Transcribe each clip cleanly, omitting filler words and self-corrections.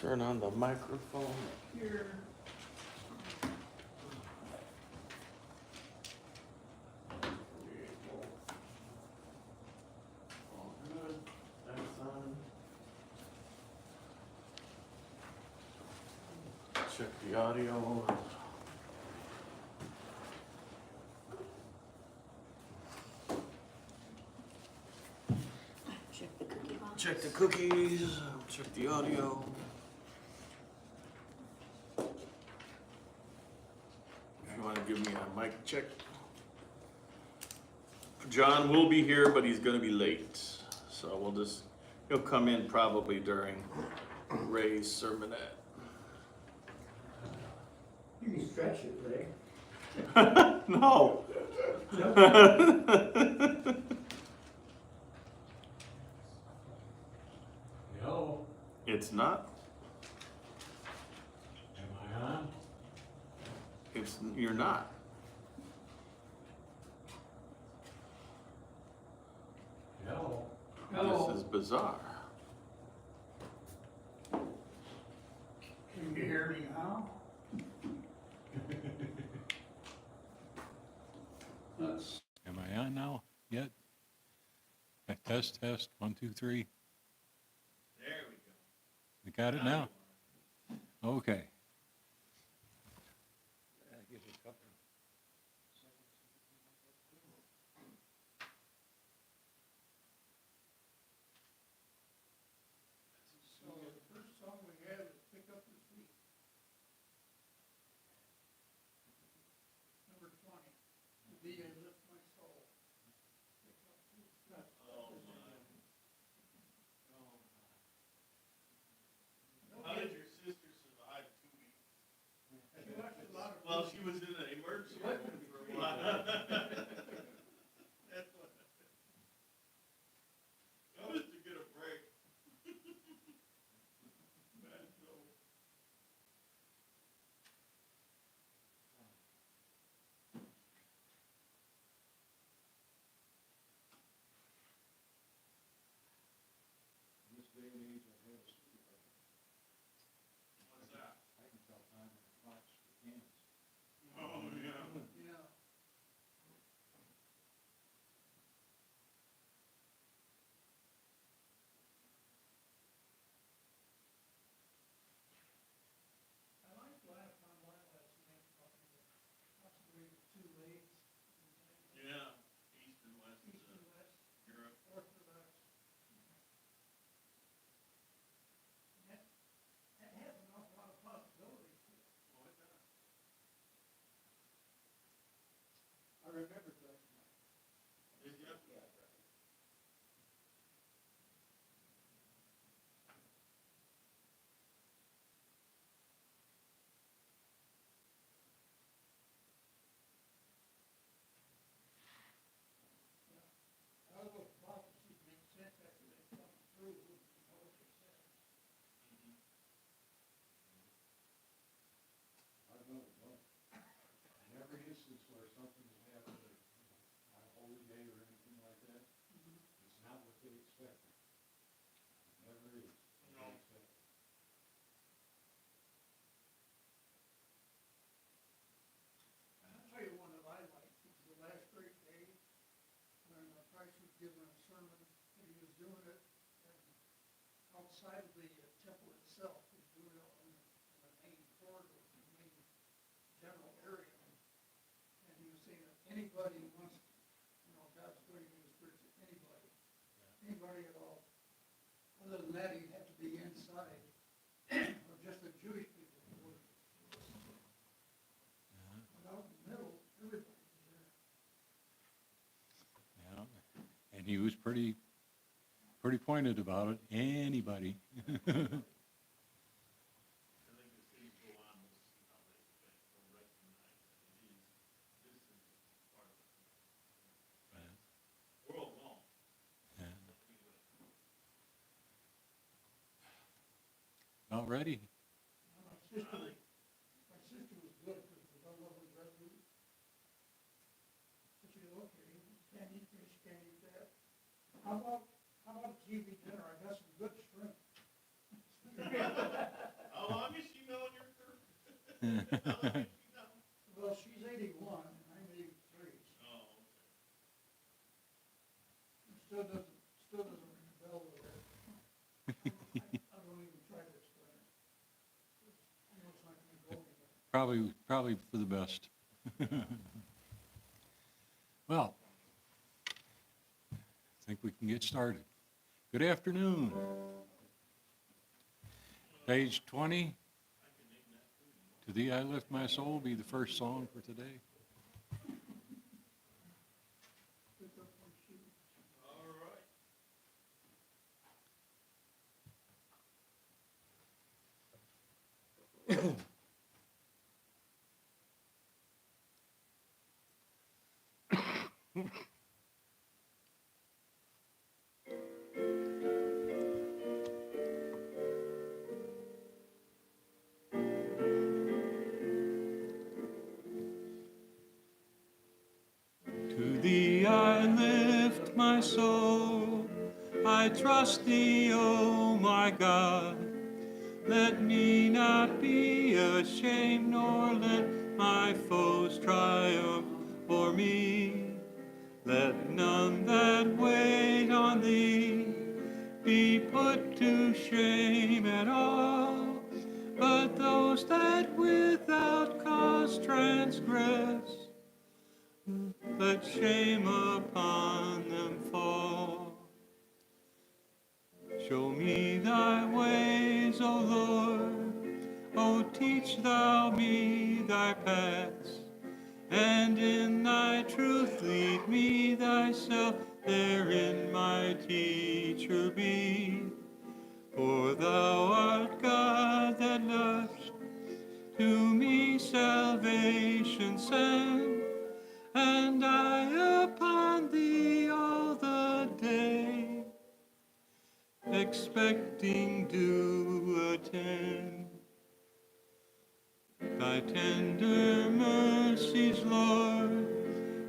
turn on the microphone here. All good. That's on. Check the audio. Check the cookie box. Check the cookies. Check the audio. If you want to give me a mic check. John will be here, but he's going to be late. So he'll come in probably during Ray's sermonette. You can stretch it, Ray. No. No. It's not. Am I on? You're not. No. This is bizarre. Can you hear me now? Am I on now yet? Test, 1, 2, 3. There we go. We got it now? Okay. So the first song we had is Pick Up Your Feet. Number 20. To thee I lift my soul. Pick up your feet. Oh my. How did your sister survive 2 weeks? She watched a lot of Well, she was in an emergency room for a while. That's what. That was to get a break. That's so. In this day and age, I have a screwdriver. What's that? I can tell time on the clocks with hands. Oh, yeah. Yeah. I like last on last night talking about possibly the two legs. Yeah. East and West. East and West, Europe. Orthodox. That, that has an awful lot of possibilities to it. Oh, it does. I remembered last night. Did you? Yeah. All those prophecies make sense after they come through, you know what they said. I've known one. In every instance where something has happened, on a holy day or anything like that, it's not what they expected. It never is what No. they expected. And I'll tell you one that I like, it was the last great day, when Christ was giving a sermon, and he was doing it outside of the temple itself, he was doing it in the main corridor, the main general area. And he was saying that anybody who wants, you know, God's going to minister to anybody at all. Other than that, he'd have to be inside, or just the Jewish people who worship. But out in the middle, everybody's there. Yeah. And he was pretty pointed about it. Anybody. I think as things go on, we'll see how they'll recognize that this is part of it. World won't. Yeah. About ready? My sister was good, because it was all over the red root. But she said, okay, can't eat this, can't eat that. How about a TV dinner? I got some good shrimp. Well, she's 81, and I'm 83. Oh, okay. It still doesn't ring a bell with her. I don't even try to explain it. I know it's not gonna go anywhere. Probably for the best. Well, I think we can get started. Good afternoon. Page 20, To Thee I Lift My Soul, be the first song for today. Pick up my shoes. All right. To Thee I lift my soul, I trust Thee, O my God. Let me not be ashamed, nor let my foes triumph for me. Let none that wait on Thee be put to shame at all, but those that without cause transgress, let shame upon them fall. Show me Thy ways, O Lord, O teach Thou me Thy paths, and in Thy truth lead me, Thyself therein my teacher be. For Thou art God that dost to me salvation send, and I upon Thee all the day, expecting to attend. Thy tender mercies, Lord,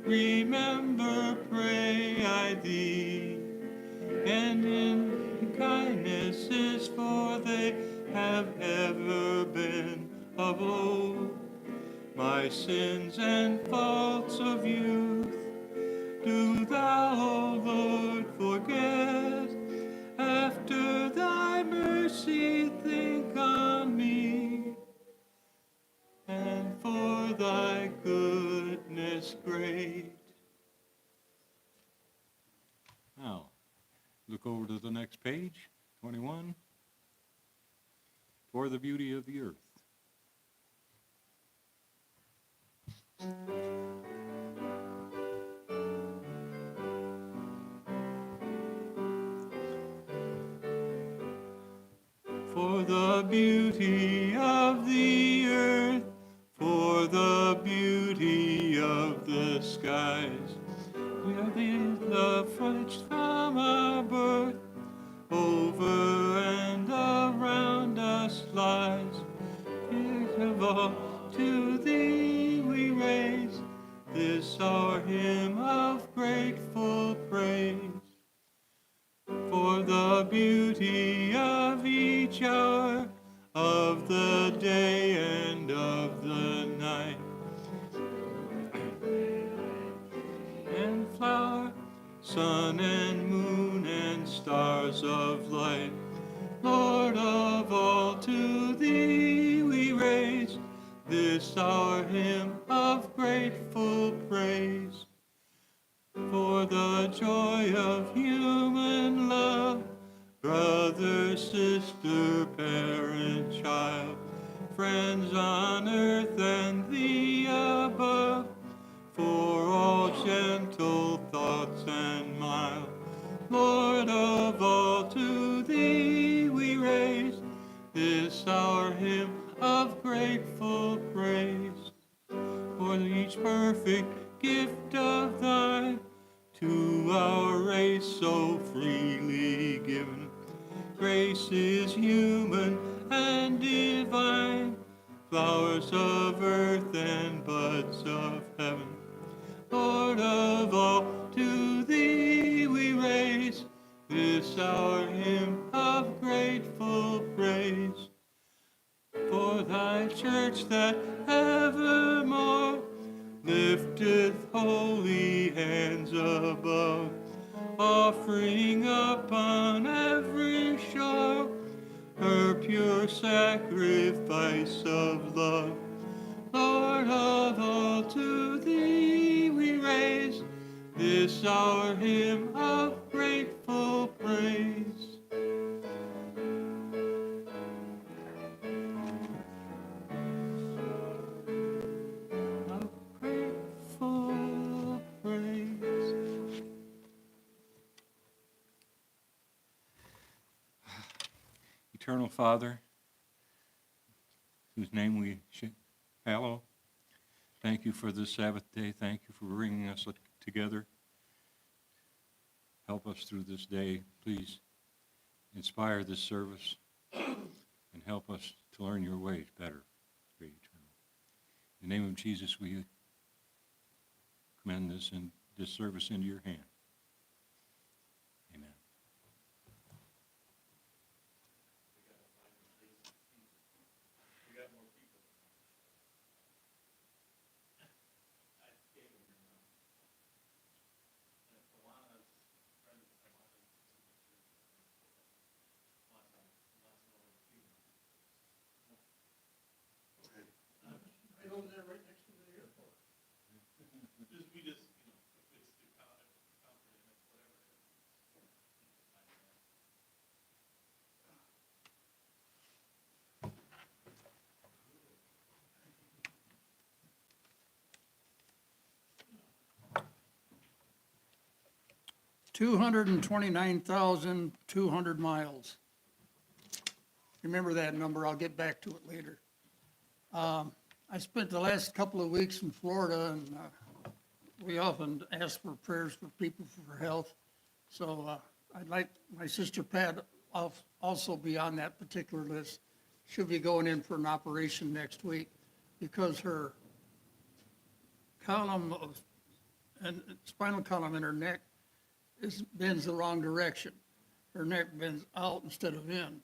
remember, pray I Thee, and in kindnesses, for they have ever been of old. My sins and faults of youth, do Thou, O Lord, forget. After Thy mercy, think on me, and for Thy goodness great. Now, look over to the next page, 21. For the beauty of the earth. For the beauty of the earth, for the beauty of the skies, where the love fledged from our birth, over and around us lies. First of all, to Thee we raise this our hymn of grateful praise. For the beauty of each hour of the day and of the night, and flower, sun and moon and stars of light, Lord of all, to Thee we raise this our hymn of grateful praise. For the joy of human love, brother, sister, parent, child, friends on earth and the above, for all gentle thoughts and mild, Lord of all, to Thee we raise this our hymn of grateful praise. For each perfect gift of Thine, to our race so freely given, grace is human and divine, flowers of earth and buds of heaven. Lord of all, to Thee we raise this our hymn of grateful praise. For thy church that evermore lifteth holy hands above, offering upon every shore her pure sacrifice of love. Lord of all, to thee we raise this our hymn of grateful praise. Of grateful praise. Eternal Father, whose name we hallow, thank you for this Sabbath day. Thank you for bringing us together. Help us through this day. Please inspire this service and help us to learn your ways better, great eternal. In the name of Jesus, we commend this service into your hand. Amen. We got more people. I gave them your number. And if Alana's, friend of Alana's, wants to know where the people are. Right over there, right next to the airport. We just, if it's the comprehensive, whatever it is. $229,200 miles. Remember that number, I'll get back to it later. I spent the last couple of weeks in Florida, and we often ask for prayers for people for health. So I'd like my sister Pat also be on that particular list. She'll be going in for an operation next week because her spinal column in her neck bends the wrong direction. Her neck bends out instead of in.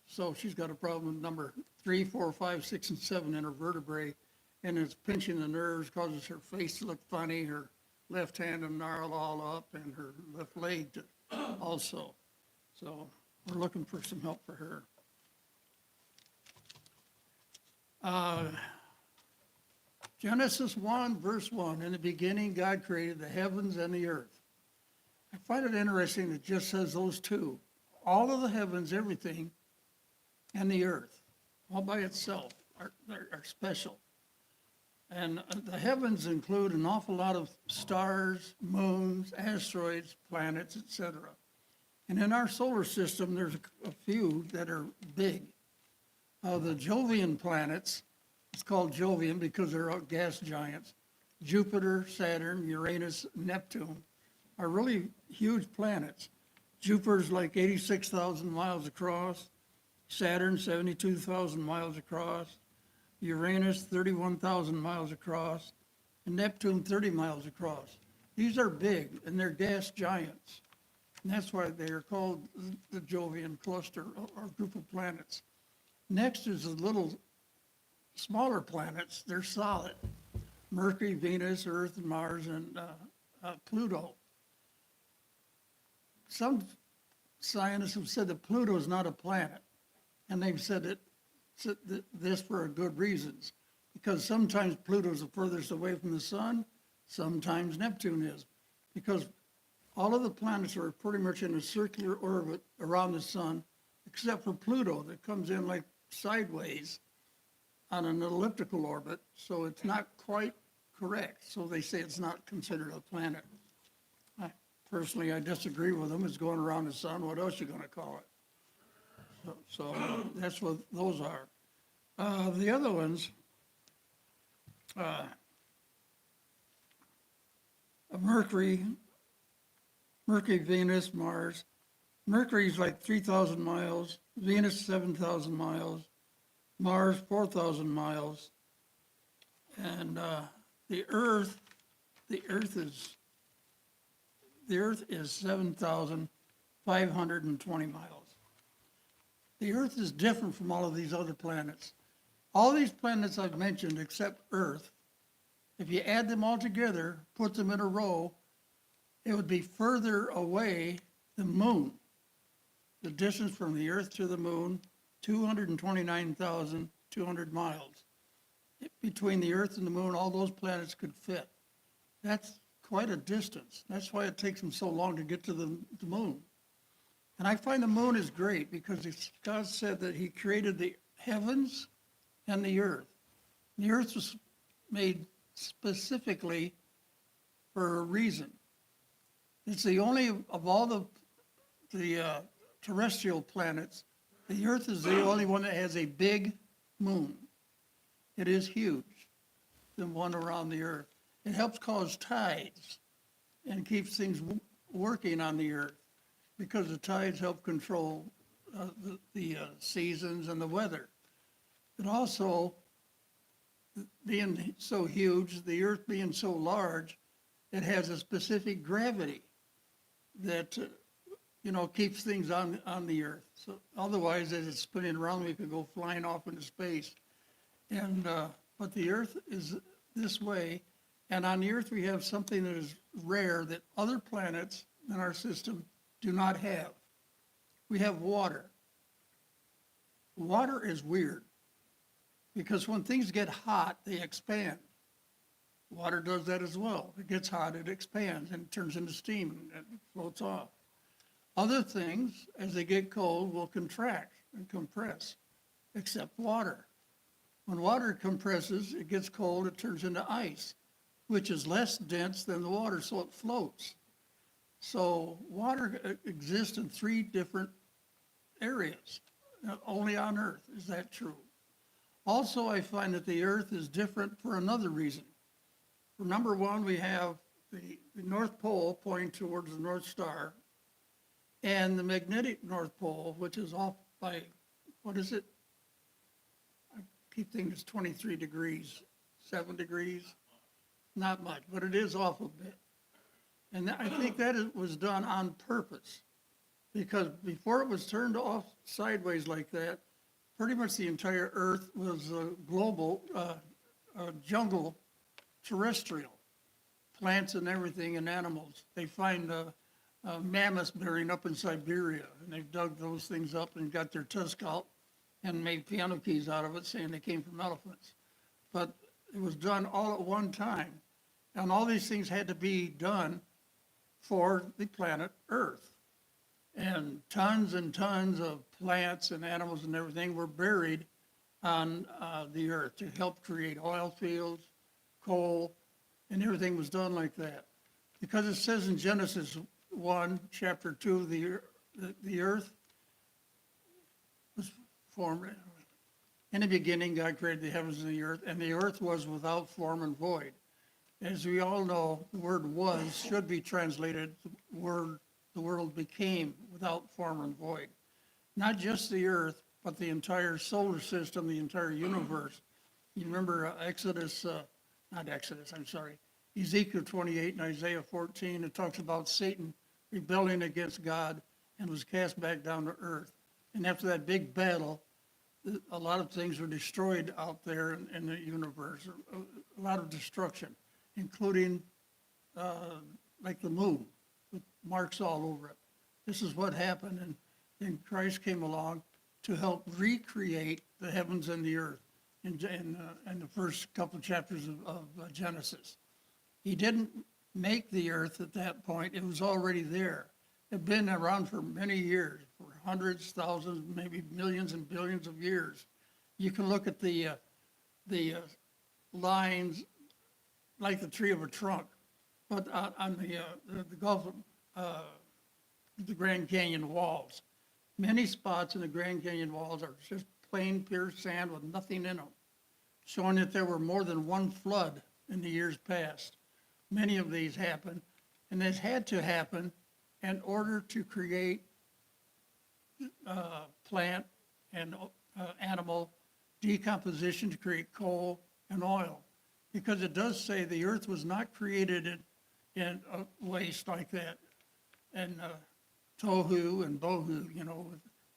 So she's got a problem with number 3, 4, 5, 6, and 7 in her vertebrae, and it's pinching the nerves, causes her face to look funny, her left hand to gnarl all up, and her left leg to also. So we're looking for some help for her. Genesis 1, verse 1, in the beginning God created the heavens and the earth. I find it interesting it just says those two. All of the heavens, everything, and the earth, all by itself, are special. And the heavens include an awful lot of stars, moons, asteroids, planets, etc. And in our solar system, there's a few that are big. The Jovian planets, it's called Jovian because they're gas giants. Jupiter, Saturn, Uranus, Neptune are really huge planets. Jupiter's like 86,000 miles across, Saturn 72,000 miles across, Uranus 31,000 miles across, and Neptune 30 miles across. These are big, and they're gas giants. And that's why they are called the Jovian cluster, or group of planets. Next is the little smaller planets. They're solid. Mercury, Venus, Earth, Mars, and Pluto. Some scientists have said that Pluto is not a planet, and they've said this for good reasons, because sometimes Pluto is the furthest away from the sun, sometimes Neptune is, because all of the planets are pretty much in a circular orbit around the sun, except for Pluto that comes in like sideways on an elliptical orbit, so it's not quite correct. So they say it's not considered a planet. Personally, I disagree with them. It's going around the sun. What else are you going to call it? So that's what those are. The other ones, Mercury, Venus, Mars. Mercury's like 3,000 miles, Venus 7,000 miles, Mars 4,000 miles, and the Earth is 7,520 miles. The Earth is different from all of these other planets. All these planets I've mentioned, except Earth, if you add them all together, put them in a row, it would be further away than Moon. The distance from the Earth to the Moon, 229,200 miles. Between the Earth and the Moon, all those planets could fit. That's quite a distance. That's why it takes them so long to get to the Moon. And I find the Moon is great because God said that he created the heavens and the Earth. The Earth was made specifically for a reason. It's the only of all the terrestrial planets, the Earth is the only one that has a big moon. It is huge, the one around the Earth. It helps cause tides and keeps things working on the Earth because the tides help control the seasons and the weather. But also, being so huge, the Earth being so large, it has a specific gravity that keeps things on the Earth. So otherwise, as it's spinning around, we could go flying off into space. And but the Earth is this way, and on the Earth we have something that is rare that other planets in our system do not have. We have water. Water is weird because when things get hot, they expand. Water does that as well. If it gets hot, it expands and turns into steam and floats off. Other things, as they get cold, will contract and compress, except water. When water compresses, it gets cold, it turns into ice, which is less dense than the water, so it floats. So water exists in 3 different areas, only on Earth is that true. Also, I find that the Earth is different for another reason. For number one, we have the North Pole pointing towards the North Star, and the magnetic North Pole, which is off by, what is it? I keep thinking it's 23 degrees, 7 degrees. Not much, but it is off a bit. And I think that was done on purpose, because before it was turned off sideways like that, pretty much the entire Earth was a global jungle, terrestrial, plants and everything and animals. They find mammoths buried up in Siberia, and they've dug those things up and got their tusk out and made piano keys out of it, saying they came from elephants. But it was done all at one time, and all these things had to be done for the planet Earth. And tons of plants and animals and everything were buried on the Earth to help create oil fields, coal, and everything was done like that. Because it says in Genesis 1, chapter 2, the Earth was formed. In the beginning, God created the heavens and the earth was without form and void. As we all know, the word was should be translated, the world became without form and void. Not just the earth, but the entire solar system, the entire universe. You remember Ezekiel 28 and Isaiah 14, it talks about Satan rebelling against God and was cast back down to earth. And after that big battle, a lot of things were destroyed out there in the universe, a lot of destruction, including like the moon, with marks all over it. This is what happened, and then Christ came along to help recreate the heavens and the earth in the first couple of chapters of Genesis. He didn't make the earth at that point. It was already there. It had been around for many years, for hundreds, thousands, maybe millions and billions of years. You can look at the lines like the tree of a trunk, but on the Gulf of the Grand Canyon walls. Many spots in the Grand Canyon walls are just plain, pure sand with nothing in them, showing that there were more than one flood in the years past. Many of these happened, and this had to happen in order to create plant and animal decomposition to create coal and oil. Because it does say the earth was not created in a waste like that, and tohu and bohu,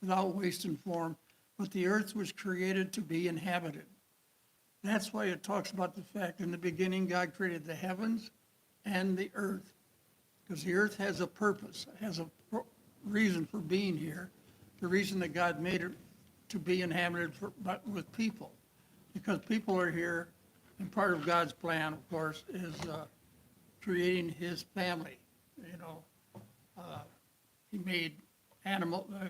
without waste and form, but the earth was created to be inhabited. That's why it talks about the fact in the beginning God created the heavens and the earth. Because the earth has a purpose, has a reason for being here. The reason that God made it to be inhabited but with people. Because people are here, and part of God's plan, of course, is creating his family. You know, he made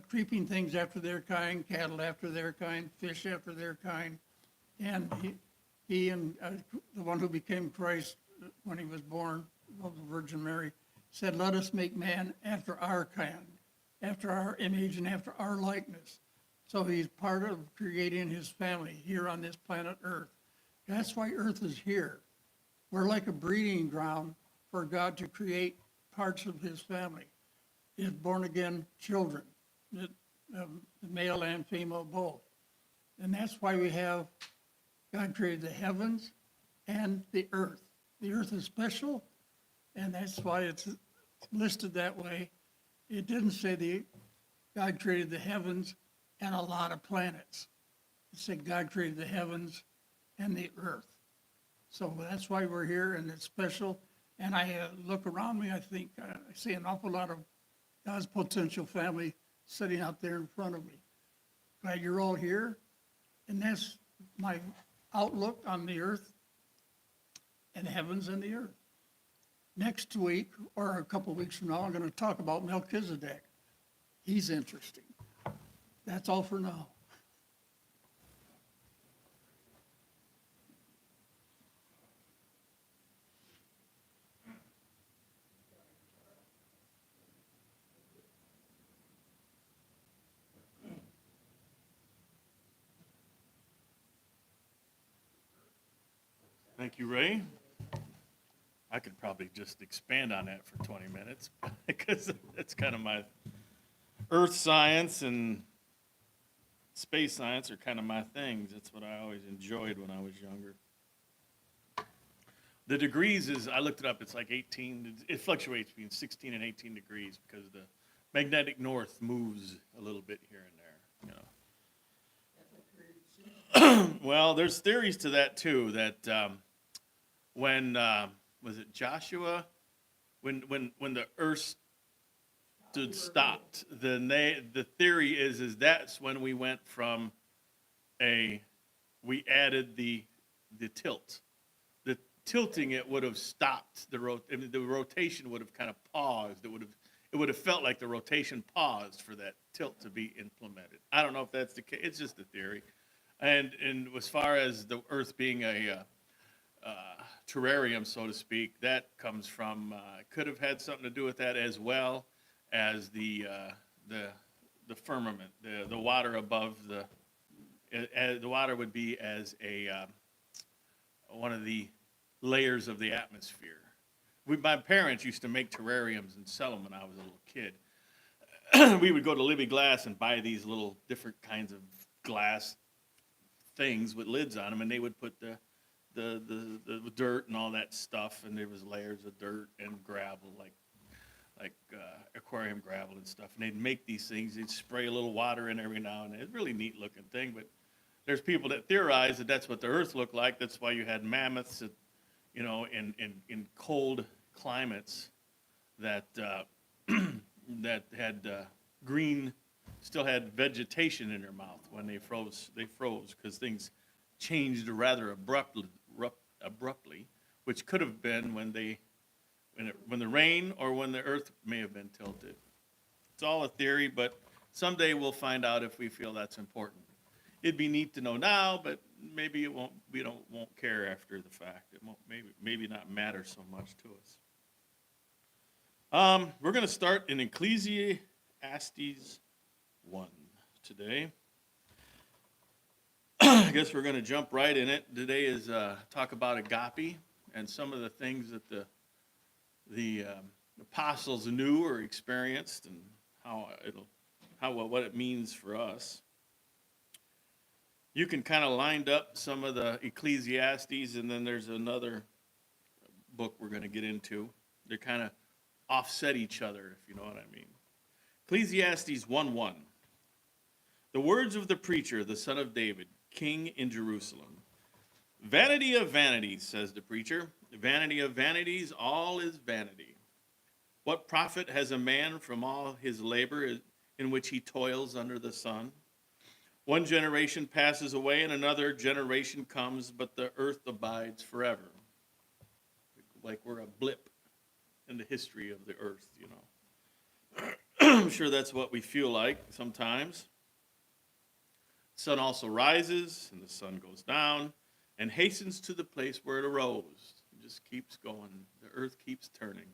creeping things after their kind, cattle after their kind, fish after their kind. And he and the one who became Christ when he was born of the Virgin Mary said, let us make man after our kind, after our image and after our likeness. So he's part of creating his family here on this planet Earth. That's why Earth is here. We're like a breeding ground for God to create parts of his family. His born-again children, the male and female both. And that's why God created the heavens and the earth. The earth is special, and that's why it's listed that way. It didn't say God created the heavens and a lot of planets. It said God created the heavens and the earth. So that's why we're here, and it's special. And I look around me, I think I see an awful lot of God's potential family sitting out there in front of me. Glad you're all here, and that's my outlook on the earth and the heavens and the earth. Next week, or a couple of weeks from now, I'm going to talk about Melchizedek. He's interesting. That's all for now. Thank you, Ray. I could probably just expand on that for 20 minutes because that's kind of my earth science and space science are kind of my things. That's what I always enjoyed when I was younger. The degrees I looked it up, it's like 18, it fluctuates between 16 and 18 degrees because the magnetic north moves a little bit here and there, Well, there's theories to that too, that when, was it Joshua? When the earth stopped, the theory is that's when we went from we added the tilt. The tilting, it would have stopped the rotation would have kind of paused. It would have felt like the rotation paused for that tilt to be implemented. I don't know if that's the case. It's just a theory. And as far as the Earth being a terrarium, so to speak, that comes from could have had something to do with that as well as the firmament, the water above the water would be as one of the layers of the atmosphere. My parents used to make terrariums and sell them when I was a little kid. We would go to Libby Glass and buy these little different kinds of glass things with lids on them, and they would put the dirt and all that stuff, and there was layers of dirt and gravel, like aquarium gravel and stuff. And they'd make these things. They'd spray a little water in every now and then. It's a really neat looking thing. But there's people that theorize that that's what the Earth looked like. That's why you had mammoths, in cold climates that that had green, still had vegetation in their mouth when they froze. They froze because things changed rather abruptly, which could have been when the rain or when the Earth may have been tilted. It's all a theory, but someday we'll find out if we feel that's important. It'd be neat to know now, but maybe it won't. We won't care after the fact. It won't maybe not matter so much to us. We're going to start in Ecclesiastes 1 today. I guess we're going to jump right in it. Today is talk about agape and some of the things that the apostles knew or experienced, and what it means for us. You can kind of lined up some of the Ecclesiastes, and then there's another book we're going to get into. They kind of offset each other, if you know what I mean. Ecclesiastes 1:1. The words of the preacher, the son of David, king in Jerusalem. Vanity of vanities, says the preacher. Vanity of vanities, all is vanity. What profit has a man from all his labor in which he toils under the sun? One generation passes away and another generation comes, but the earth abides forever. Like we're a blip in the history of the earth, you know. I'm sure that's what we feel like sometimes. The sun also rises and the sun goes down and hastens to the place where it arose. It just keeps going. The earth keeps turning.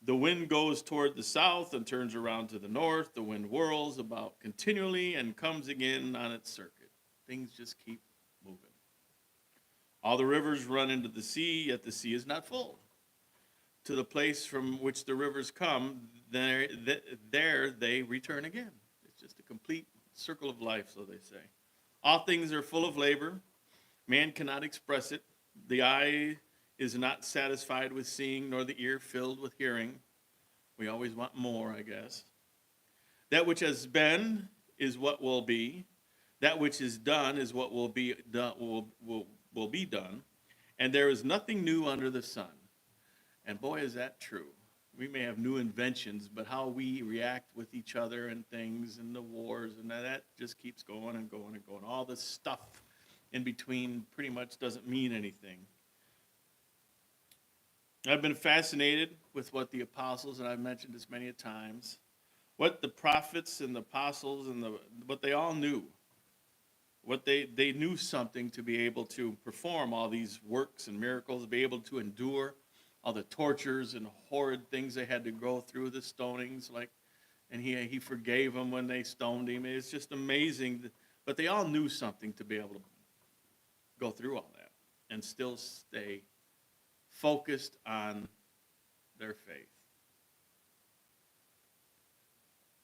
The wind goes toward the south and turns around to the north. The wind whirls about continually and comes again on its circuit. Things just keep moving. All the rivers run into the sea, yet the sea is not full. To the place from which the rivers come, there they return again. It's just a complete circle of life, so they say. All things are full of labor. Man cannot express it. The eye is not satisfied with seeing, nor the ear filled with hearing. We always want more, I guess. That which has been is what will be. That which is done is what will be done. Will be done. And there is nothing new under the sun. And boy, is that true. We may have new inventions, but how we react with each other and things and the wars and that just keeps going and going and going. All this stuff in between pretty much doesn't mean anything. I've been fascinated with what the apostles, and I've mentioned this many times, what the prophets and the apostles and what they all knew. What they knew something to be able to perform all these works and miracles, be able to endure all the tortures and horrid things they had to go through, the stonings, and he forgave them when they stoned him. It's just amazing. But they all knew something to be able to go through all that and still stay focused on their faith.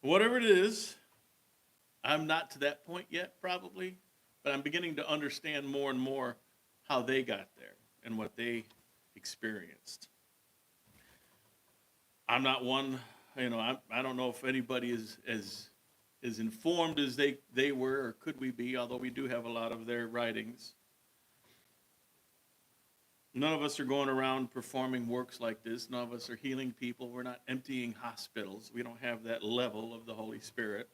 Whatever it is, I'm not to that point yet, probably, but I'm beginning to understand more and more how they got there and what they experienced. I'm not one, I don't know if anybody is as informed as they were or could we be, although we do have a lot of their writings. None of us are going around performing works like this. None of us are healing people. We're not emptying hospitals. We don't have that level of the Holy Spirit.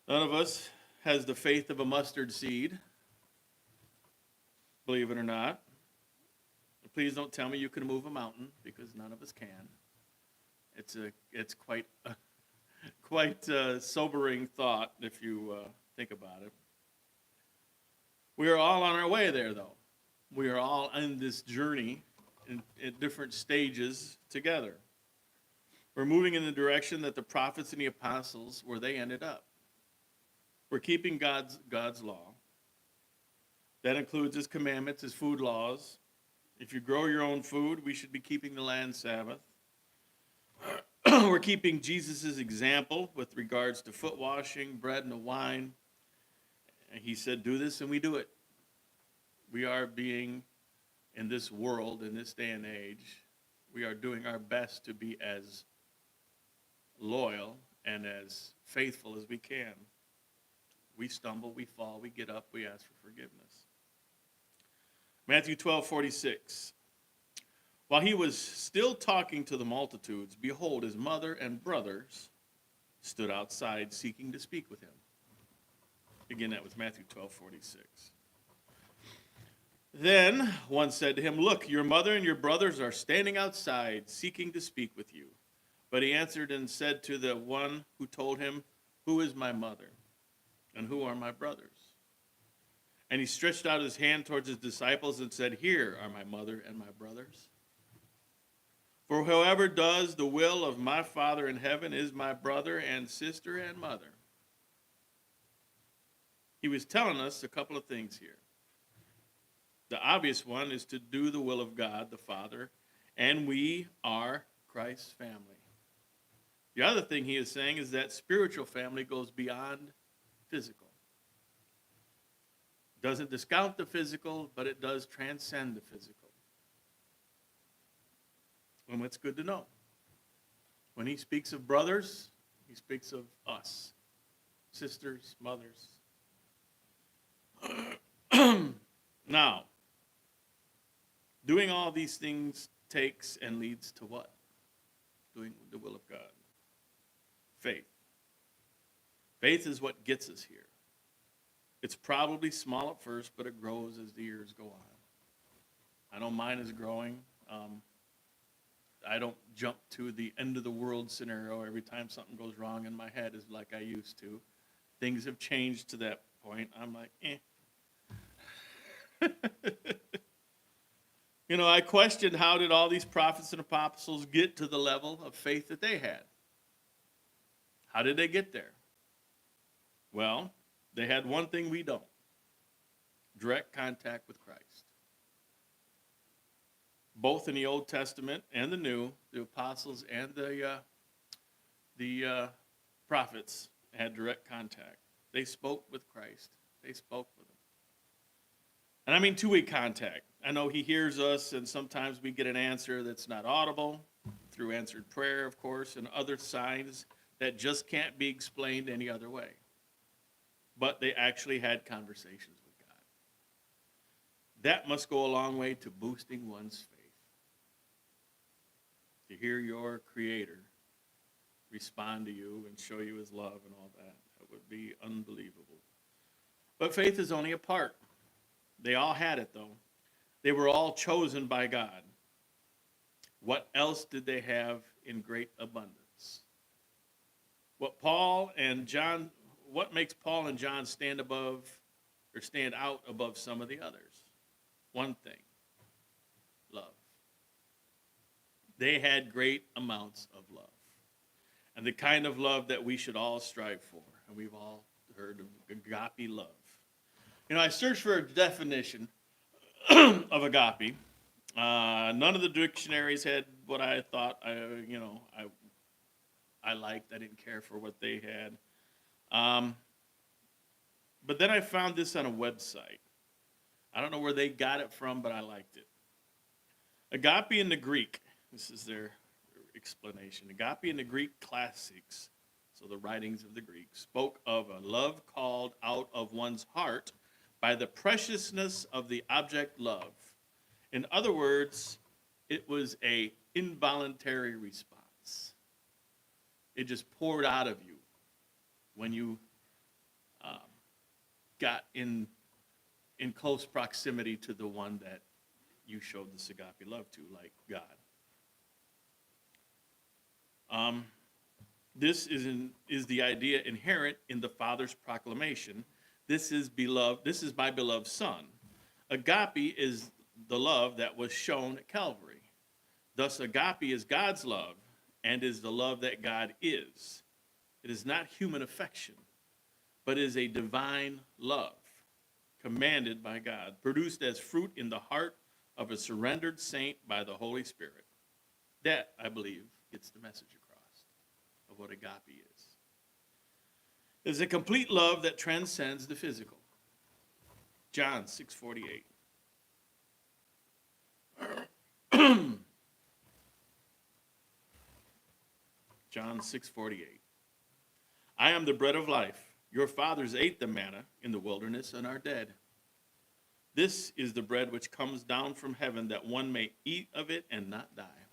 None of us has the faith of a mustard seed, believe it or not. Please don't tell me you can move a mountain, because none of us can. It's quite a sobering thought if you think about it. We are all on our way there, though. We are all in this journey at different stages together. We're moving in the direction that the prophets and the apostles, where they ended up. We're keeping God's law. That includes his commandments, his food laws. If you grow your own food, we should be keeping the land Sabbath. We're keeping Jesus' example with regards to foot washing, bread and the wine. And he said, do this, and we do it. We are being, in this world, in this day and age, we are doing our best to be as loyal and as faithful as we can. We stumble, we fall, we get up, we ask for forgiveness. Matthew 12:46. While he was still talking to the multitudes, behold, his mother and brothers stood outside seeking to speak with him. Again, that was Matthew 12:46. Then one said to him, look, your mother and your brothers are standing outside seeking to speak with you. But he answered and said to the one who told him, who is my mother and who are my brothers? And he stretched out his hand towards his disciples and said, here are my mother and my brothers. For whoever does the will of my Father in heaven is my brother and sister and mother. He was telling us a couple of things here. The obvious one is to do the will of God, the Father, and we are Christ's family. The other thing he is saying is that spiritual family goes beyond physical. Doesn't discount the physical, but it does transcend the physical. And it's good to know. When he speaks of brothers, he speaks of us, sisters, mothers. Now, doing all these things takes and leads to what? Doing the will of God. Faith. Faith is what gets us here. It's probably small at first, but it grows as the years go on. I know mine is growing. I don't jump to the end of the world scenario every time something goes wrong in my head as like I used to. Things have changed to that point. I'm like, You know, I questioned how did all these prophets and apostles get to the level of faith that they had? How did they get there? Well, they had one thing we don't: direct contact with Christ. Both in the Old Testament and the New, the apostles and the prophets had direct contact. They spoke with Christ. They spoke with him. And I mean two-way contact. I know he hears us, and sometimes we get an answer that's not audible, through answered prayer, of course, and other signs that just can't be explained any other way. But they actually had conversations with God. That must go a long way to boosting one's faith. To hear your Creator respond to you and show you his love and all that. That would be unbelievable. But faith is only a part. They all had it, though. They were all chosen by God. What else did they have in great abundance? What makes Paul and John stand out above some of the others? One thing: love. They had great amounts of love. And the kind of love that we should all strive for. And we've all heard of agape love. You know, I searched for a definition of agape. None of the dictionaries had what I thought I liked. I didn't care for what they had. But then I found this on a website. I don't know where they got it from, but I liked it. Agape in the Greek, this is their explanation. Agape in the Greek classics, so the writings of the Greeks, spoke of a love called out of one's heart by the preciousness of the object loved. In other words, it was an involuntary response. It just poured out of you when you got in close proximity to the one that you showed this agape love to, like God. This is the idea inherent in the Father's proclamation. This is my beloved Son. Agape is the love that was shown at Calvary. Thus, agape is God's love and is the love that God is. It is not human affection, but is a divine love commanded by God, produced as fruit in the heart of a surrendered saint by the Holy Spirit. That, I believe, gets the message across of what agape is. It is a complete love that transcends the physical. John 6:48. John 6:48. I am the bread of life. Your fathers ate the manna in the wilderness and are dead. This is the bread which comes down from heaven, that one may eat of it and not die.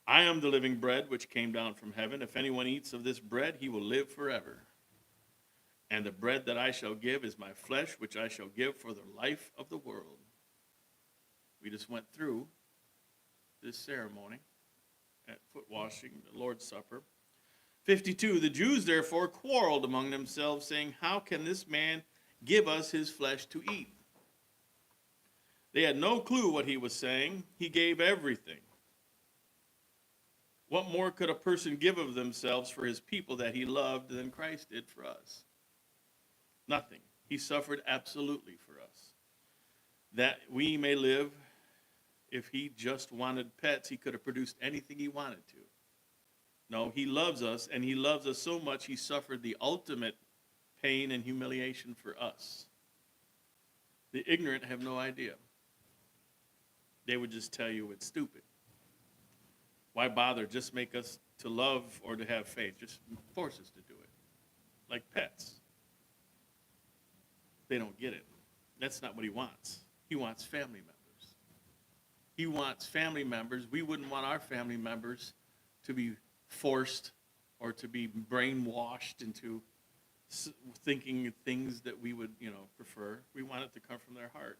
I am the living bread which came down from heaven. If anyone eats of this bread, he will live forever. And the bread that I shall give is my flesh, which I shall give for the life of the world. We just went through this ceremony at foot washing, the Lord's Supper. 52, the Jews therefore quarreled among themselves, saying, how can this man give us his flesh to eat? They had no clue what he was saying. He gave everything. What more could a person give of themselves for his people that he loved than Christ did for us? Nothing. He suffered absolutely for us, that we may live. If he just wanted pets, he could have produced anything he wanted to. No, he loves us, and he loves us so much he suffered the ultimate pain and humiliation for us. The ignorant have no idea. They would just tell you it's stupid. Why bother? Just make us to love or to have faith. Just force us to do it. Like pets. They don't get it. That's not what he wants. He wants family members. He wants family members. We wouldn't want our family members to be forced or to be brainwashed into thinking things that we would, prefer. We want it to come from their heart.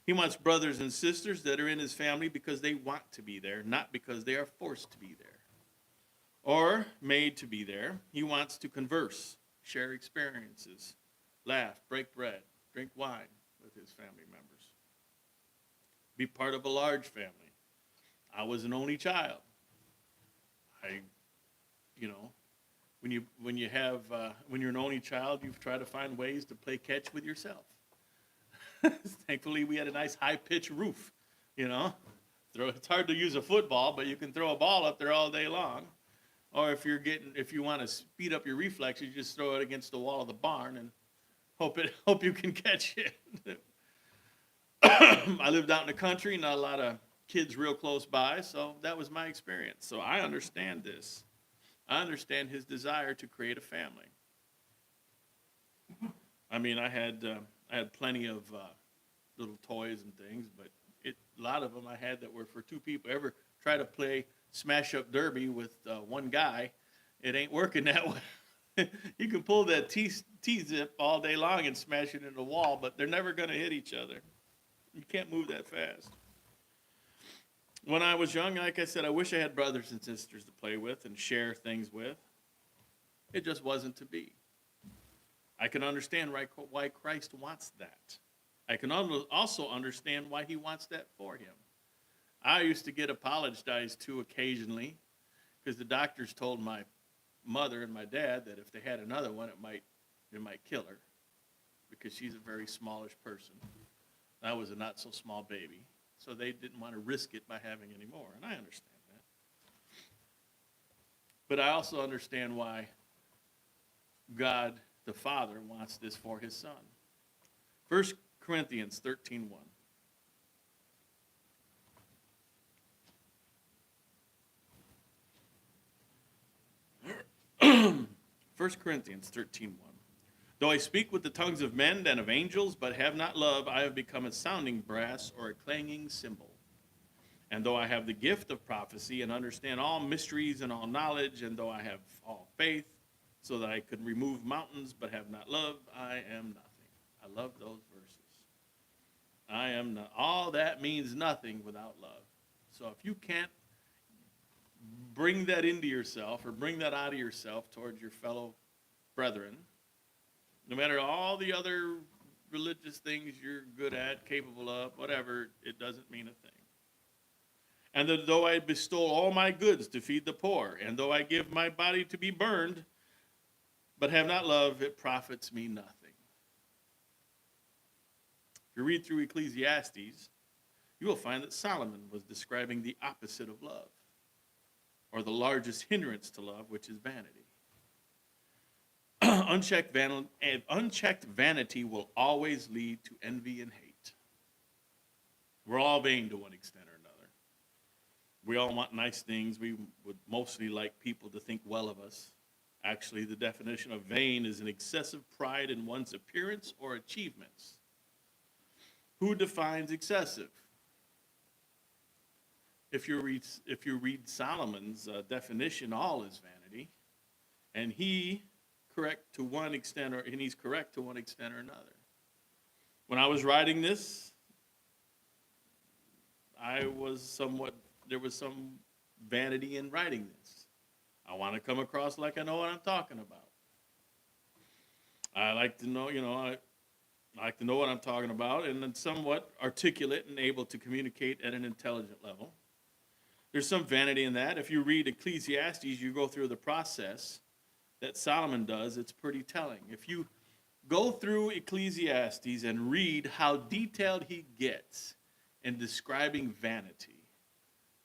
He wants brothers and sisters that are in his family because they want to be there, not because they are forced to be there or made to be there. He wants to converse, share experiences, laugh, break bread, drink wine with his family members. Be part of a large family. I was an only child. When you're an only child, you try to find ways to play catch with yourself. Thankfully, we had a nice high-pitched roof, It's hard to use a football, but you can throw a ball up there all day long. Or if you want to speed up your reflexes, you just throw it against the wall of the barn and hope you can catch it. I lived out in the country, not a lot of kids real close by, so that was my experience. So I understand this. I understand his desire to create a family. I mean, I had plenty of little toys and things, but a lot of them I had that were for two people. Ever try to play smash-up derby with one guy? It ain't working that way. You can pull that T-zip all day long and smash it into the wall, but they're never going to hit each other. You can't move that fast. When I was young, like I said, I wish I had brothers and sisters to play with and share things with. It just wasn't to be. I can understand why Christ wants that. I can also understand why he wants that for him. I used to get apologized to occasionally because the doctors told my mother and my dad that if they had another one, it might kill her because she's a very smallish person. I was a not so small baby, so they didn't want to risk it by having any more, and I understand that. But I also understand why God the Father wants this for his Son. 1 Corinthians 13:1. 1 Corinthians 13:1. Though I speak with the tongues of men and of angels, but have not love, I have become a sounding brass or a clanging cymbal. And though I have the gift of prophecy and understand all mysteries and all knowledge, and though I have all faith, so that I could remove mountains, but have not love, I am nothing. I love those verses. I am not. All that means nothing without love. So if you can't bring that into yourself or bring that out of yourself towards your fellow brethren, no matter all the other religious things you're good at, capable of, whatever, it doesn't mean a thing. And that though I bestow all my goods to feed the poor, and though I give my body to be burned, but have not love, it profits me nothing. If you read through Ecclesiastes, you will find that Solomon was describing the opposite of love, or the largest hindrance to love, which is vanity. Unchecked vanity will always lead to envy and hate. We're all vain to one extent or another. We all want nice things. We would mostly like people to think well of us. Actually, the definition of vain is an excessive pride in one's appearance or achievements. Who defines excessive? If you read Solomon's definition, all is vanity, and he's correct to one extent or another. When I was writing this, there was some vanity in writing this. I want to come across like I know what I'm talking about. I like to know, I like to know what I'm talking about and then somewhat articulate and able to communicate at an intelligent level. There's some vanity in that. If you read Ecclesiastes, you go through the process that Solomon does, it's pretty telling. If you go through Ecclesiastes and read how detailed he gets in describing vanity,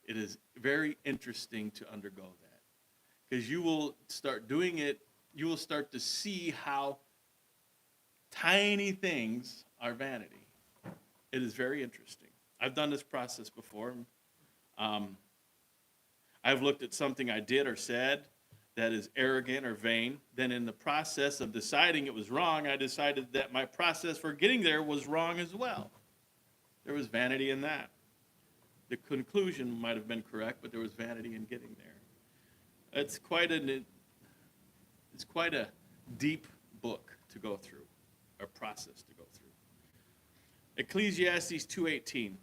it is very interesting to undergo that. Because you will start doing it, you will start to see how tiny things are vanity. It is very interesting. I've done this process before. I've looked at something I did or said that is arrogant or vain, then in the process of deciding it was wrong, I decided that my process for getting there was wrong as well. There was vanity in that. The conclusion might have been correct, but there was vanity in getting there. It's quite a deep book to go through, or process to go through. Ecclesiastes 2:18.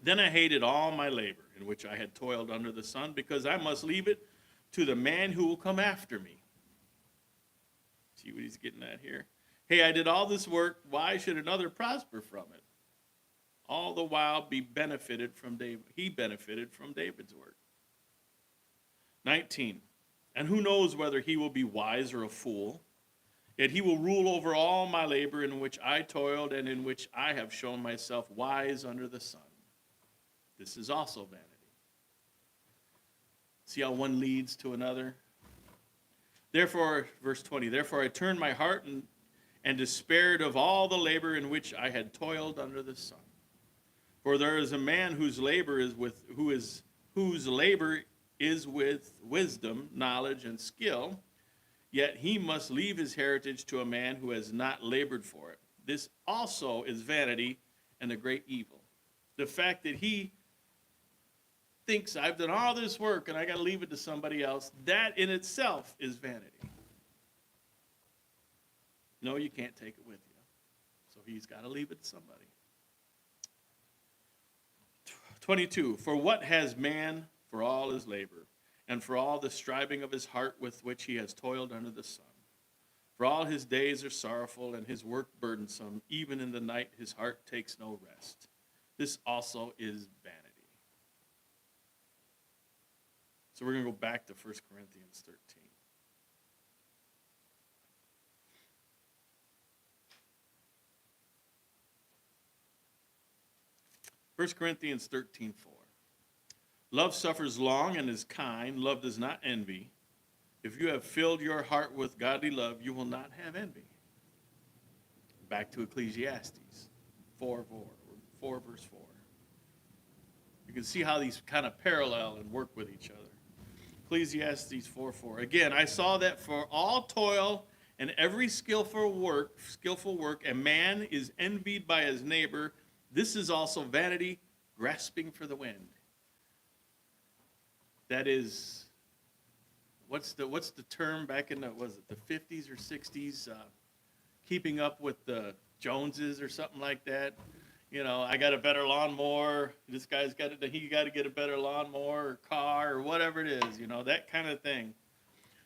Then I hated all my labor in which I had toiled under the sun, because I must leave it to the man who will come after me. See what he's getting at here? Hey, I did all this work. Why should another prosper from it? All the while he benefited from David's work. 19. And who knows whether he will be wise or a fool? Yet he will rule over all my labor in which I toiled and in which I have shown myself wise under the sun. This is also vanity. See how one leads to another? Therefore, verse 20, therefore I turned my heart and despaired of all the labor in which I had toiled under the sun. For there is a man whose labor is with wisdom, knowledge, and skill, yet he must leave his heritage to a man who has not labored for it. This also is vanity and a great evil. The fact that he thinks I've done all this work and I got to leave it to somebody else, that in itself is vanity. No, you can't take it with you. So he's got to leave it to somebody. 22, for what has man for all his labor, and for all the striving of his heart with which he has toiled under the sun? For all his days are sorrowful, and his work burdensome. Even in the night his heart takes no rest. This also is vanity. So we're going to go back to 1 Corinthians 13. 1 Corinthians 13:4. Love suffers long and is kind. Love does not envy. If you have filled your heart with godly love, you will not have envy. Back to Ecclesiastes 4 verse 4. You can see how these kind of parallel and work with each other. Ecclesiastes 4:4. Again, I saw that for all toil and every skillful work, a man is envied by his neighbor. This is also vanity, grasping for the wind. That is, what's the term back in the 50s or 60s? Keeping up with the Joneses or something like that. You know, I got a better lawnmower. This guy's got to get a better lawnmower or car or whatever it is. You know, that kind of thing.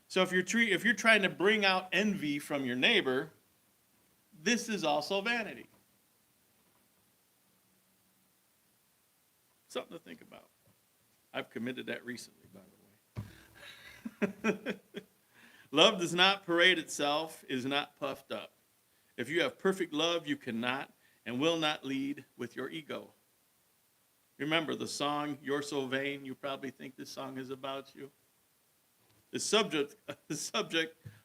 So if you're trying to bring out envy from your neighbor, this is also vanity. Something to think about. I've committed that recently, by the way. Love does not parade itself, is not puffed up. If you have perfect love, you cannot and will not lead with your ego. Remember the song, You're So Vain, you probably think this song is about you. The subject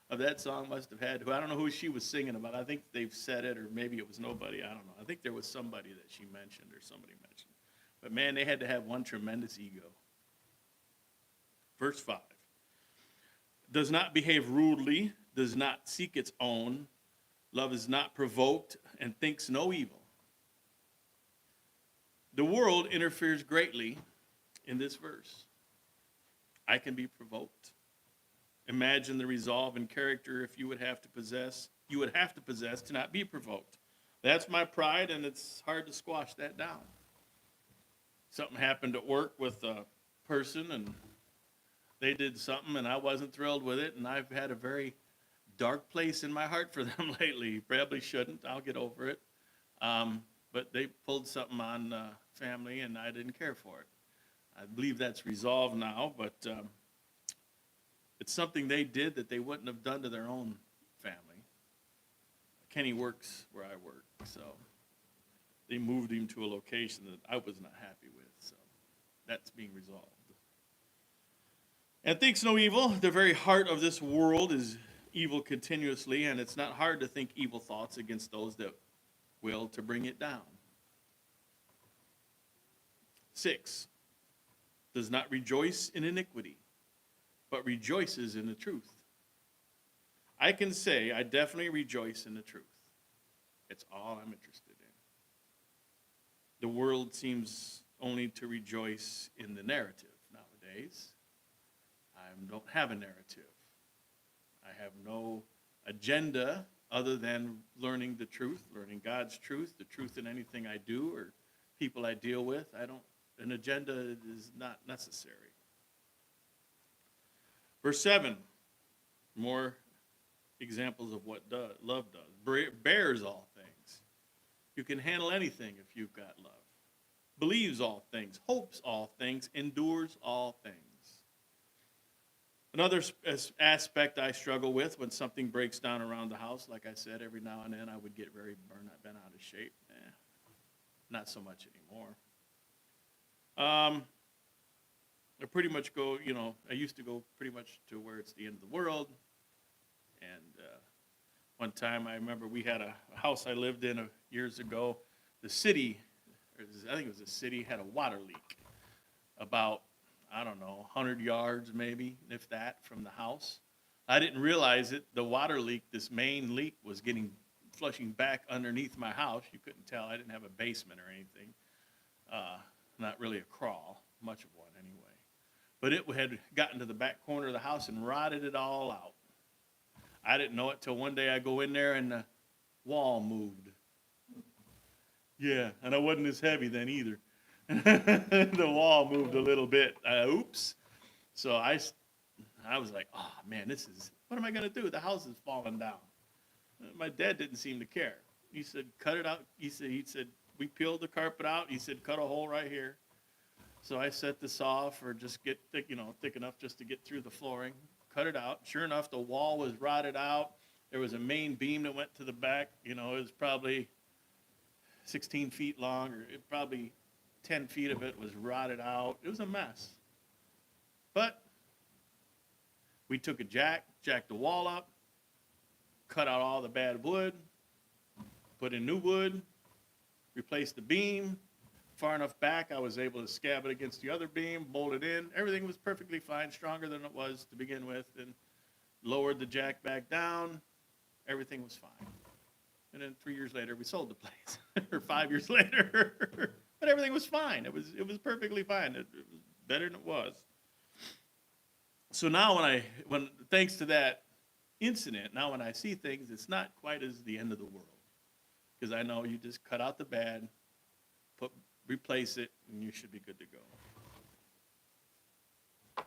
of that song must have had, I don't know who she was singing about. I think they've said it, or maybe it was nobody, I don't know. I think there was somebody that she mentioned or somebody mentioned. But man, they had to have one tremendous ego. Verse 5. Does not behave rudely, does not seek its own. Love is not provoked and thinks no evil. The world interferes greatly in this verse. I can be provoked. Imagine the resolve and character if you would have to possess to not be provoked. That's my pride, and it's hard to squash that down. Something happened at work with a person, and they did something, and I wasn't thrilled with it, and I've had a very dark place in my heart for them lately. Probably shouldn't. I'll get over it. But they pulled something on family, and I didn't care for it. I believe that's resolved now, but it's something they did that they wouldn't have done to their own family. Kenny works where I work, so they moved him to a location that I was not happy with, so that's being resolved. And thinks no evil. The very heart of this world is evil continuously, and it's not hard to think evil thoughts against those that will to bring it down. 6, does not rejoice in iniquity. but rejoices in the truth. I can say I definitely rejoice in the truth. It's all I'm interested in. The world seems only to rejoice in the narrative nowadays. I don't have a narrative. I have no agenda other than learning the truth, learning God's truth, the truth in anything I do or people I deal with. An agenda is not necessary. Verse 7, more examples of what love does. Bears all things. You can handle anything if you've got love. Believes all things, hopes all things, endures all things. Another aspect I struggle with when something breaks down around the house, like I said, every now and then I would get very bent out of shape. Not so much anymore. I pretty much go, I used to go pretty much to where it's the end of the world. And one time I remember we had a house I lived in years ago. The city, I think it was the city, had a water leak about, 100 yards maybe, if that, from the house. I didn't realize it. The water leak, this main leak, was flushing back underneath my house. You couldn't tell. I didn't have a basement or anything. Not really a crawl, much of one anyway. But it had gotten to the back corner of the house and rotted it all out. I didn't know it till one day I go in there and the wall moved. Yeah, and I wasn't as heavy then either. The wall moved a little bit. Oops. So I was like, oh man, what am I going to do? The house is falling down. My dad didn't seem to care. He said, cut it out. He said, we peeled the carpet out. He said, cut a hole right here. So I set the saw for just get thick, thick enough just to get through the flooring. Cut it out. Sure enough, the wall was rotted out. There was a main beam that went to the back. It was probably 16 feet long, or probably 10 feet of it was rotted out. It was a mess. But we took a jacked the wall up, cut out all the bad wood, put in new wood, replaced the beam. Far enough back, I was able to scab it against the other beam, bolt it in. Everything was perfectly fine, stronger than it was to begin with, and lowered the jack back down. Everything was fine. And then 3 years later, we sold the place, or 5 years later. But everything was fine. It was perfectly fine. It was better than it was. So now when thanks to that incident, now when I see things, it's not quite as the end of the world. Because I know you just cut out the bad, replace it, and you should be good to go.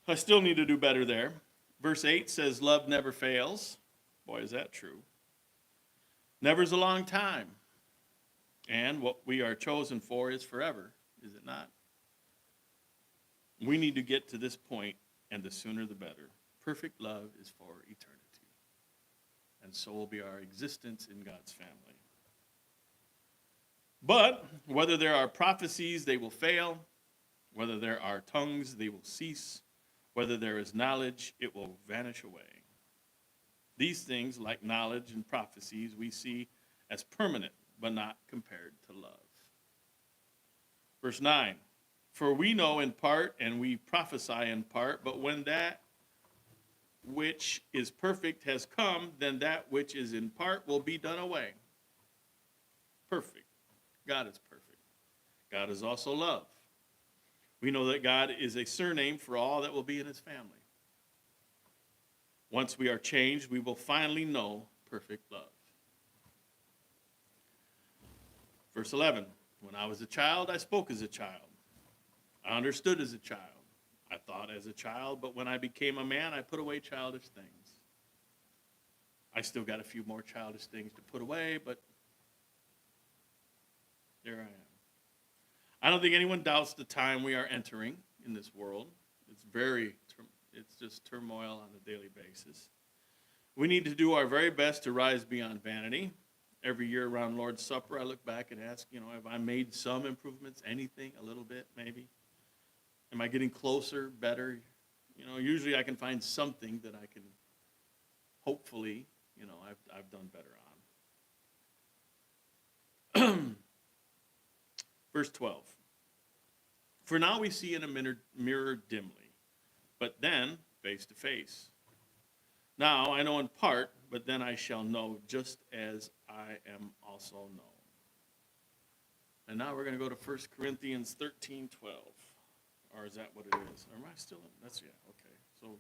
I still need to do better there. Verse 8 says, love never fails. Boy, is that true. Never's a long time. And what we are chosen for is forever, is it not? We need to get to this point, and the sooner the better. Perfect love is for eternity. And so will be our existence in God's family. But whether there are prophecies, they will fail. Whether there are tongues, they will cease. Whether there is knowledge, it will vanish away. These things, like knowledge and prophecies, we see as permanent, but not compared to love. Verse 9, for we know in part and we prophesy in part, but when that which is perfect has come, then that which is in part will be done away. Perfect. God is perfect. God is also love. We know that God is a surname for all that will be in his family. Once we are changed, we will finally know perfect love. Verse 11, when I was a child, I spoke as a child. I understood as a child. I thought as a child, but when I became a man, I put away childish things. I still got a few more childish things to put away, but there I am. I don't think anyone doubts the time we are entering in this world. It's just turmoil on a daily basis. We need to do our very best to rise beyond vanity. Every year around Lord's Supper, I look back and ask, have I made some improvements? Anything? A little bit, maybe? Am I getting closer, better? Usually I can find something that I can hopefully, I've done better on. Verse 12. For now we see in a mirror dimly, but then face to face. Now I know in part, but then I shall know just as I am also known. And now we're going to go to 1 Corinthians 13:12. Or is that what it is? Or am I still in? That's, yeah, okay. So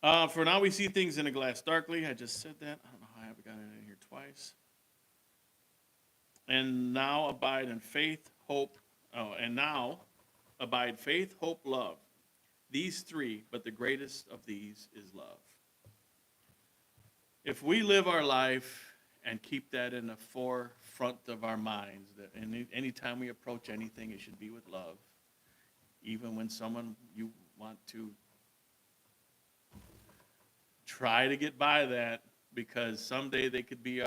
12. For now we see things in a glass darkly. I just said that. I don't know how I have got it in here twice. And now abide in faith, hope. And now abide faith, hope, love. These three, but the greatest of these is love. If we live our life and keep that in the forefront of our minds, that anytime we approach anything, it should be with love. Even when someone you want to try to get by that, because someday they could be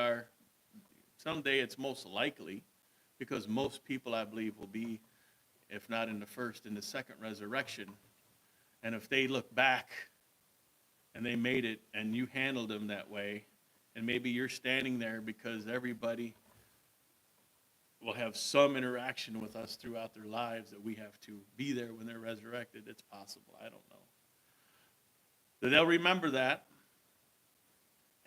someday it's most likely, because most people, I believe, will be, if not in the first, in the second resurrection. And if they look back and they made it and you handled them that way, and maybe you're standing there because everybody will have some interaction with us throughout their lives that we have to be there when they're resurrected. It's possible. I don't know. But they'll remember that.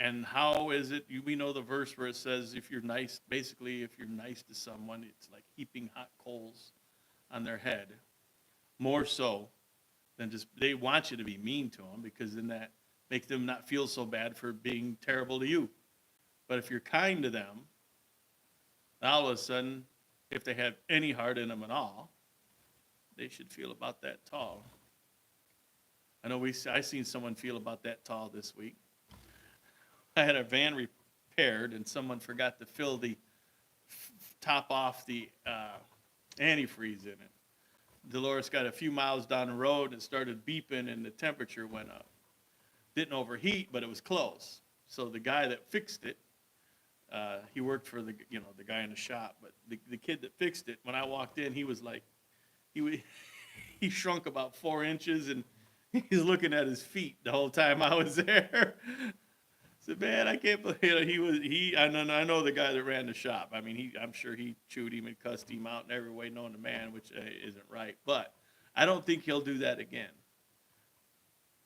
And how is it? We know the verse where it says if you're nice, basically if you're nice to someone, it's like heaping hot coals on their head. More so than just, they want you to be mean to them, because then that makes them not feel so bad for being terrible to you. But if you're kind to them, all of a sudden, if they have any heart in them at all, they should feel about that tall. I know I seen someone feel about that tall this week. I had a van repaired, and someone forgot to fill the top off the antifreeze in it. Dolores got a few miles down the road and it started beeping, and the temperature went up. Didn't overheat, but it was close. So the guy that fixed it, he worked for the guy in the shop, but the kid that fixed it, when I walked in, he was like, he shrunk about 4 inches, and he's looking at his feet the whole time I was there. I said, man, I can't believe I know the guy that ran the shop. I mean, I'm sure he chewed him and cussed him out in every way known to man, which isn't right. But I don't think he'll do that again.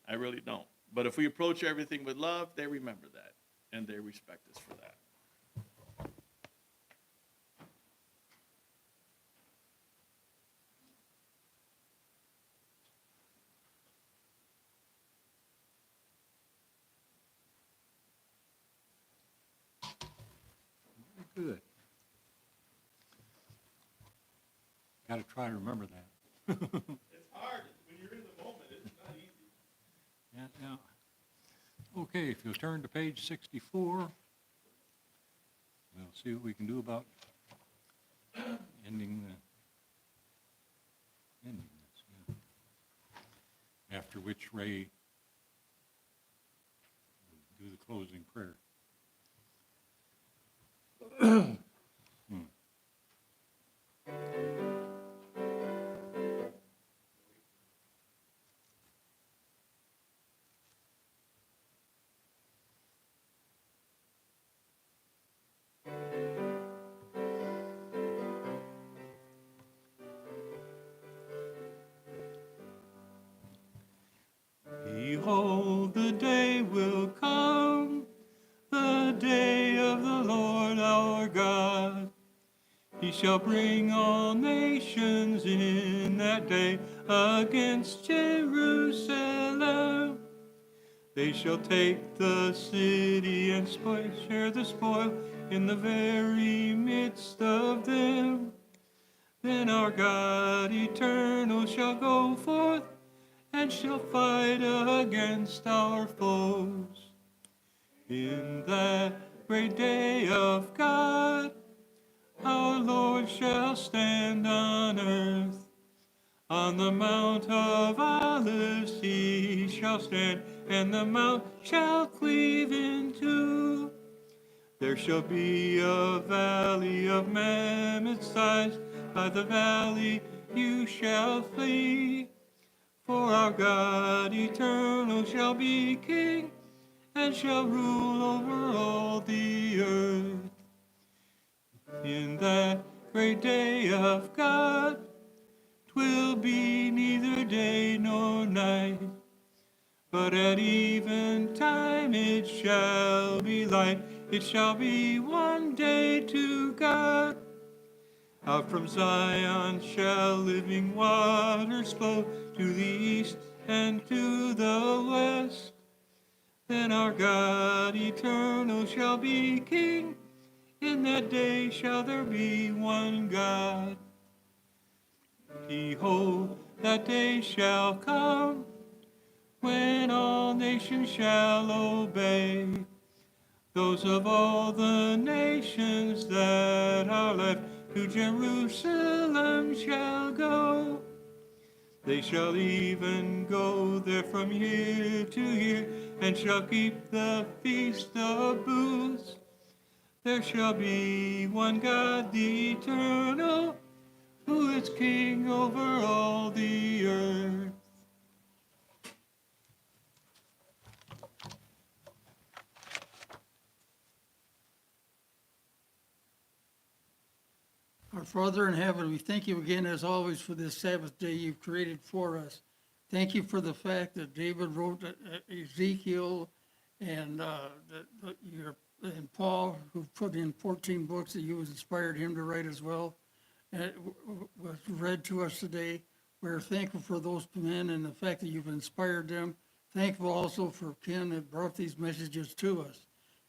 I really don't. But if we approach everything with love, they remember that, and they respect us for that. Good. Got to try to remember that. It's hard. When you're in the moment, it's not easy. Yeah. Okay, if you'll turn to page 64, we'll see what we can do about ending this. Yeah. After which Ray will do the closing prayer. Behold, the day will come, the day of the Lord our God. He shall bring all nations in that day against Jerusalem. They shall take the city and share the spoil in the very midst of them. Then our God eternal shall go forth and shall fight against our foes. In that great day of God, our Lord shall stand on earth. On the Mount of Olives he shall stand, and the mount shall cleave in two. There shall be a valley of mammoth size, by the valley you shall flee. For our God eternal shall be king, and shall rule over all the earth. In that great day of God, 'twill be neither day nor night. But at eventime it shall be light, it shall be one day to God. Out from Zion shall living waters flow to the east and to the west. Then our God eternal shall be King. In that day shall there be one God. Behold, that day shall come when all nations shall obey. Those of all the nations that are left to Jerusalem shall go. They shall even go there from year to year, and shall keep the feast of booths. There shall be one God, the eternal, who is king over all the earth. Our Father in heaven, we thank you again, as always, for this Sabbath day you've created for us. Thank you for the fact that David wrote Ezekiel and and Paul, who put in 14 books that you inspired him to write as well. And it was read to us today. We're thankful for those men and the fact that you've inspired them. Thankful also for Ken that brought these messages to us.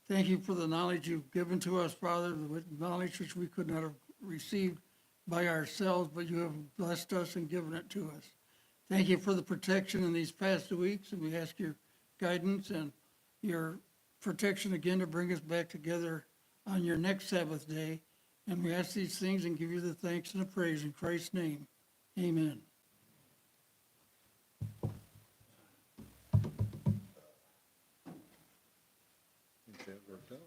Thank you for the knowledge you've given to us, Father, the knowledge which we could not have received by ourselves, but you have blessed us and given it to us. Thank you for the protection in these past 2 weeks, and we ask your guidance and your protection again to bring us back together on your next Sabbath day. And we ask these things and give you the thanks and the praise in Christ's name. Amen. I think that worked out.